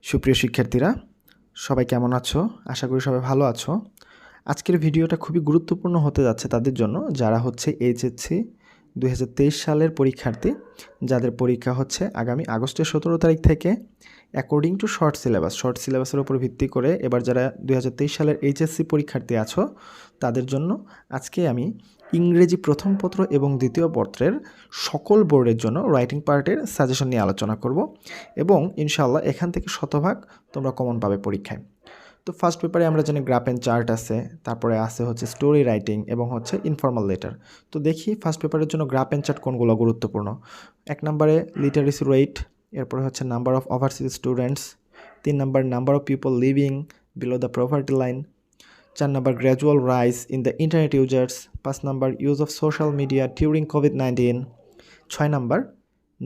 সুপ্রিয় শিক্ষার্থীরা, সবাই কেমন আছো? আশা করি সবাই ভালো আছো। আজকের ভিডিওটা খুবই গুরুত্বপূর্ণ হতে যাচ্ছে তাদের জন্য যারা হচ্ছে এইচএসসি 2023 সালের পরীক্ষার্থী, যাদের পরীক্ষা হচ্ছে আগামী আগস্টের 17 তারিখ থেকে। অ্যাকর্ডিং টু শর্ট সিলেবাসের উপর ভিত্তি করে এবার যারা 2023 সালের এইচএসসি পরীক্ষার্থী আছো তাদের জন্য আজকে আমি ইংরেজি প্রথম পত্র এবং দ্বিতীয় পত্রের সকল বোর্ডের জন্য রাইটিং পার্টের সাজেশন নিয়ে আলোচনা করব এবং ইনশাআল্লাহ এখান থেকে শতভাগ তোমরা কমন পাবে পরীক্ষায়। তো ফার্স্ট পেপারে আমরা জানি গ্রাফ অ্যান্ড চার্ট আছে, তারপরে আছে হচ্ছে স্টোরি রাইটিং এবং হচ্ছে ইনফর্মাল লেটার। তো দেখি ফার্স্ট পেপারের জন্য গ্রাফ অ্যান্ড চার্ট কোনগুলো গুরুত্বপূর্ণ। 1 নম্বরে লিটারেসি রেট, এরপরে হচ্ছে নাম্বার অফ ওভারসিজ স্টুডেন্টস, 3 নম্বর number of people living below the poverty line, 4 নম্বর gradual rise in the internet users, 5 নম্বর use of social media during কোভিড-19, 6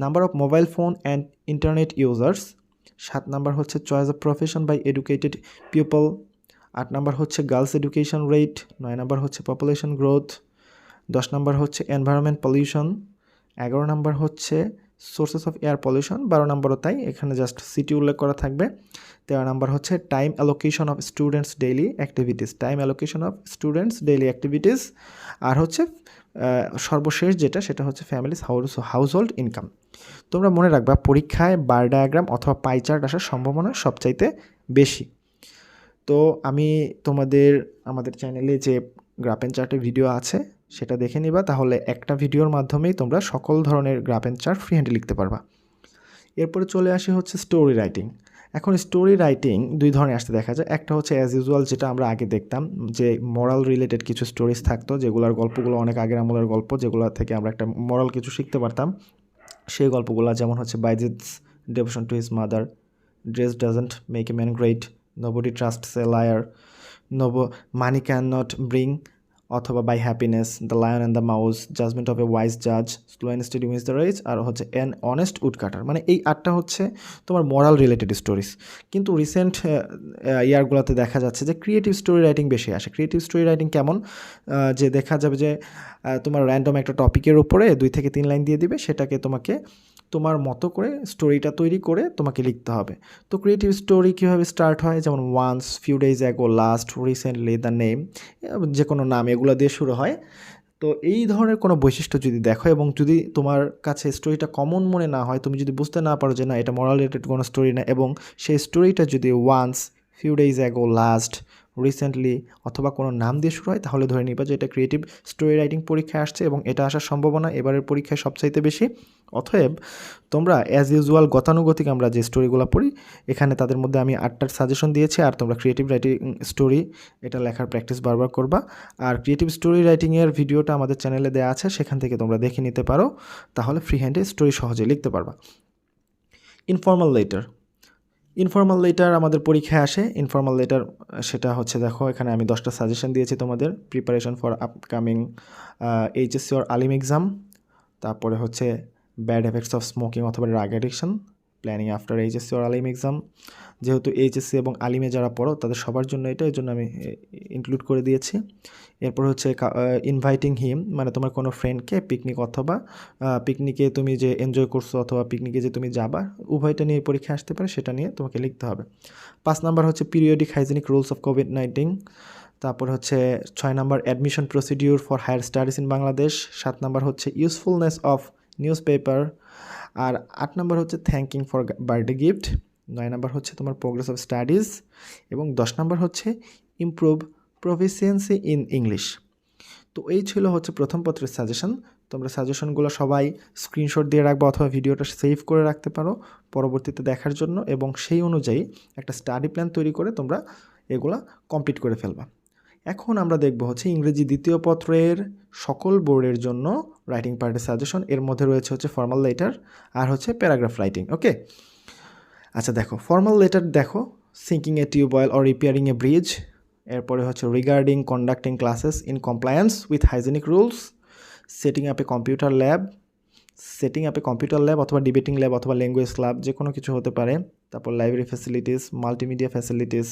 number of mobile phone and internet users, 7 number হচ্ছে choice of profession by educated people, 8 number হচ্ছে girls education rate, 9 number হচ্ছে population growth, 10 number হচ্ছে environment pollution, 11 number হচ্ছে sources of air pollution, 12 নাম্বারও তাই, এখানে just city উল্লেখ করা থাকবে। 13 নাম্বার হচ্ছে time allocation of students daily activities, আর হচ্ছে সর্বশেষ সেটা হচ্ছে ফ্যামিলিজ হাউসহোল্ড ইনকাম। তোমরা মনে রাখবা পরীক্ষায় বার ডায়াগ্রাম অথবা পাই চার্ট আসার সম্ভাবনা সবচাইতে বেশি। তো আমি আমাদের চ্যানেলে যে গ্রাফ অ্যান্ড চার্টের ভিডিও আছে সেটা দেখে নিবা, তাহলে একটা ভিডিওর মাধ্যমেই তোমরা সকল ধরনের গ্রাফ অ্যান্ড চার্ট ফ্রি হ্যান্ডে লিখতে পারবা। এরপরে চলে আসি হচ্ছে স্টোরি রাইটিং। এখন স্টোরি রাইটিং দুই ধরনের আসতে দেখা যায়। একটা হচ্ছে অ্যাজ ইউজুয়াল, যেটা আমরা আগে দেখতাম, যে মোরাল রিলেটেড কিছু স্টোরিজ থাকতো, যেগুলোর গল্পগুলো অনেক আগের আমলের গল্প, যেগুলো থেকে আমরা একটা মোরাল কিছু শিখতে পারতাম। সেই গল্পগুলো যেমন হচ্ছে Bayazid's devotion to his mother, dress doesn't make a man great, nobody trusts a liar, money can not bring, অথবা buy happiness, the lion and the mouse, judgement of a wise জাজ, slow and steady wins the race, আর হচ্ছে an honest would কাটার। মানে এই 8টা হচ্ছে তোমার moral related stories. কিন্তু recent ইয়ারগুলোতে দেখা যাচ্ছে যে ক্রিয়েটিভ স্টোরি রাইটিং বেশি আসে। ক্রিয়েটিভ স্টোরি রাইটিং কেমন, যে দেখা যাবে যে তোমার র্যান্ডম একটা টপিকের উপরে 2 থেকে 3 লাইন দিয়ে দিবে, সেটাকে তোমাকে তোমার মতো করে স্টোরিটা তৈরি করে তোমাকে লিখতে হবে। তো ক্রিয়েটিভ স্টোরি কীভাবে স্টার্ট হয়, যেমন once, few days ago, last, recently, the name, যে কোনো নাম এগুলো দিয়ে শুরু হয়। তো এই ধরনের কোনো বৈশিষ্ট্য যদি দেখো এবং যদি তোমার কাছে স্টোরিটা কমন মনে না হয়, তুমি যদি বুঝতে না পারো যে না এটা মোরাল রিলেটেড কোনো স্টোরি না, এবং সেই স্টোরিটা যদি once, few days ago, last, recently অথবা কোনো নাম দিয়ে শুরু হয়, তাহলে ধরে নিবা যে এটা ক্রিয়েটিভ স্টোরি রাইটিং পরীক্ষায় আসছে এবং এটা আসার সম্ভাবনা এবারের পরীক্ষায় সবচাইতে বেশি। অতএব তোমরা অ্যাজ ইউজুয়াল গতানুগতিক আমরা যে স্টোরিগুলো পড়ি, এখানে তাদের মধ্যে আমি 8টার সাজেশন দিয়েছি, আর তোমরা ক্রিয়েটিভ রাইটিং স্টোরি এটা লেখার প্র্যাকটিস বারবার করবা। আর ক্রিয়েটিভ স্টোরি রাইটিংয়ের ভিডিওটা আমাদের চ্যানেলে দেওয়া আছে, সেখান থেকে তোমরা দেখে নিতে পারো, তাহলে ফ্রি হ্যান্ডে স্টোরি সহজে লিখতে পারবা। ইনফর্মাল লেটার আমাদের পরীক্ষায় আসে। ইনফর্মাল লেটার সেটা হচ্ছে, দেখো এখানে আমি 10টা সাজেশন দিয়েছি তোমাদের। Preparation for upcoming HSC or Alim exam, তারপরে হচ্ছে ব্যাড এফেক্টস অফ স্মোকিং অথবা drug addiction, planning after HSC or Alim exam. যেহেতু এইচএসসি এবং আলিমে যারা পড়ো তাদের সবার জন্য এটা, এই জন্য আমি ইনক্লুড করে দিয়েছি। এরপর হচ্ছে ইনভাইটিং হিম, মানে তোমার কোনো ফ্রেন্ডকে পিকনিক অথবা পিকনিকে তুমি যে এনজয় করছো অথবা পিকনিকে যে তুমি যাবা, উভয়টা নিয়ে পরীক্ষা আসতে পারে, সেটা নিয়ে তোমাকে লিখতে হবে। 5 নাম্বার হচ্ছে পিরিয়ডিক হাইজেনিক রুলস অফ কোভিড-19, তারপর হচ্ছে 6 number admission procedure for higher studies in Bangladesh, 7 number হচ্ছে ইউজফুলনেস অফ নিউজ পেপার, আর 8 নাম্বার হচ্ছে thanking for birthday gift, 9 number হচ্ছে তোমার প্রোগ্রেস অফ স্টাডিজ, এবং 10 নাম্বার হচ্ছে ইমপ্রুভ প্রফিসিয়েন্সি ইন ইংলিশ। তো এই ছিল হচ্ছে প্রথম পত্রের সাজেশন। তোমরা সাজেশনগুলো সবাই স্ক্রিনশট দিয়ে রাখবা অথবা ভিডিওটা সেভ করে রাখতে পারো পরবর্তীতে দেখার জন্য, এবং সেই অনুযায়ী একটা স্টাডি প্ল্যান তৈরি করে তোমরা এগুলা কমপ্লিট করে ফেলবা। এখন আমরা দেখব হচ্ছে ইংরেজি দ্বিতীয় পত্রের সকল বোর্ডের জন্য রাইটিং পার্টের সাজেশন। এর মধ্যে রয়েছে হচ্ছে ফর্মাল লেটার আর হচ্ছে প্যারাগ্রাফ রাইটিং। ওকে, আচ্ছা দেখো ফর্মাল লেটার, দেখো sinking a tube well or repairing a bridge, এরপরে হচ্ছে regarding conducting classes in compliance with hygienic rules, setting up a computer lab অথবা ডিবেটিং ল্যাব অথবা ল্যাঙ্গুয়েজ ক্লাব, যে কোনো কিছু হতে পারে। তারপর library facilities, multimedia facilities,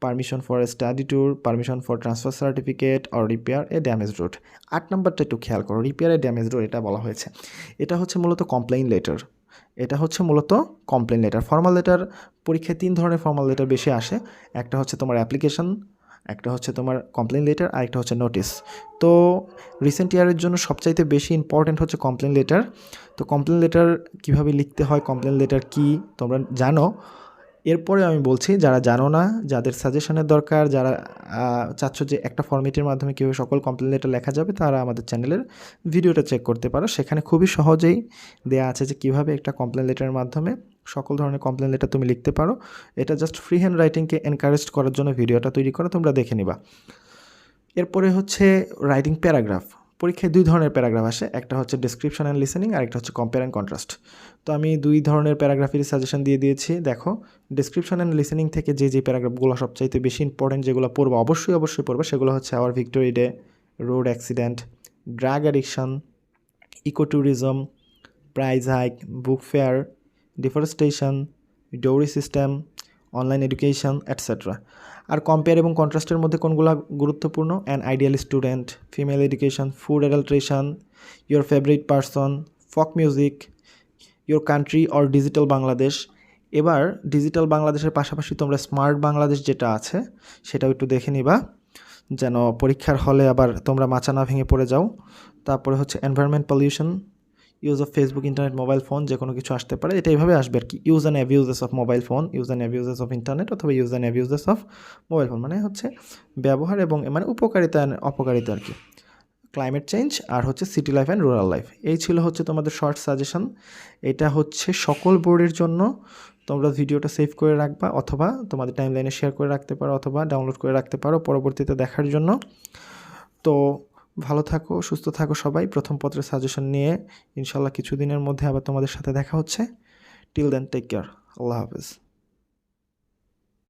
permission for a study tour, permission for transfer certificate or repair a damage road. 8 নাম্বারটা একটু খেয়াল করো, রিপেয়ার এ ড্যামেজ রোড এটা বলা হয়েছে, এটা হচ্ছে মূলত কমপ্লেইন লেটার। এটা হচ্ছে মূলত কমপ্লেন লেটার। ফর্মাল লেটার পরীক্ষায় 3 ধরনের ফর্মাল লেটার বেশি আসে। একটা হচ্ছে তোমার অ্যাপ্লিকেশন, একটা হচ্ছে তোমার কমপ্লেন লেটার, আর একটা হচ্ছে নোটিস। তো রিসেন্ট ইয়ারের জন্য সবচাইতে বেশি ইম্পর্ট্যান্ট হচ্ছে কমপ্লেন লেটার। তো কমপ্লেন লেটার কীভাবে লিখতে হয়, কমপ্লেন লেটার কী তোমরা জানো। এরপরে আমি বলছি যারা জানো না, যাদের সাজেশনের দরকার, যারা চাচ্ছ যে একটা ফরম্যাটের মাধ্যমে কীভাবে সকল কমপ্লেন লেটার লেখা যাবে, তারা আমাদের চ্যানেলের ভিডিওটা চেক করতে পারো। সেখানে খুবই সহজেই দেয়া আছে যে কীভাবে একটা কমপ্লেন লেটারের মাধ্যমে সকল ধরনের কমপ্লেন লেটার তুমি লিখতে পারো। এটা জাস্ট ফ্রি হ্যান্ড রাইটিংকে এনকারেজ করার জন্য ভিডিওটা তৈরি করা, তোমরা দেখে নিবা। এরপরে হচ্ছে রাইটিং প্যারাগ্রাফ। পরীক্ষায় 2 ধরনের প্যারাগ্রাফ আসে, একটা হচ্ছে ডেসক্রিপশন অ্যান্ড লিসেনিং, আর একটা হচ্ছে কম্পেয়ার অ্যান্ড কন্ট্রাস্ট। তো আমি 2 ধরনের প্যারাগ্রাফেরই সাজেশন দিয়ে দিয়েছি। দেখো, ডেসক্রিপশন অ্যান্ড লিসেনিং থেকে যে প্যারাগ্রাফগুলো সবচাইতে বেশি ইম্পর্টেন্ট, যেগুলো পড়বো অবশ্যই পড়বে, সেগুলো হচ্ছে our victory day, road accident, drug addiction, eco tourism, price hike, book fair, deforestation, dowry system, online education, etcetera. আর কম্পেয়ার এবং কন্ট্রাস্টের মধ্যে কোনগুলো গুরুত্বপূর্ণ? An ideal student, female education, food adulteration, your favourite person, folk music, your country or digital Bangladesh. এবার digital বাংলাদেশের পাশাপাশি তোমরা স্মার্ট বাংলাদেশ যেটা আছে সেটাও একটু দেখে নিবা, যেন পরীক্ষার হলে আবার তোমরা মাচা না ভেঙে পড়ে যাও। তারপরে হচ্ছে environment pollution, use of Facebook, internet, mobile phone, যে কোনো কিছু আসতে পারে। এটা এইভাবে আসবে আর কি, use and abuses of mobile phone, use and abuses of internet, অথবা use and abuses of mobile phone, মানে হচ্ছে ব্যবহার এবং মানে উপকারিতা আর অপকারিতা আর কি। ক্লাইমেট চেঞ্জ, আর হচ্ছে city life and rural life. এই ছিল হচ্ছে তোমাদের শর্ট সাজেশন। এটা হচ্ছে সকল বোর্ডের জন্য। তোমরা ভিডিওটা সেভ করে রাখবা, অথবা তোমাদের টাইমলাইনে শেয়ার করে রাখতে পারো, অথবা ডাউনলোড করে রাখতে পারো পরবর্তীতে দেখার জন্য। তো ভালো থাকো, সুস্থ থাকো সবাই। প্রথম পত্রের সাজেশন নিয়ে ইনশাল্লাহ কিছুদিনের মধ্যে আবার তোমাদের সাথে দেখা হচ্ছে। Till then, take care. আল্লাহ হাফেজ।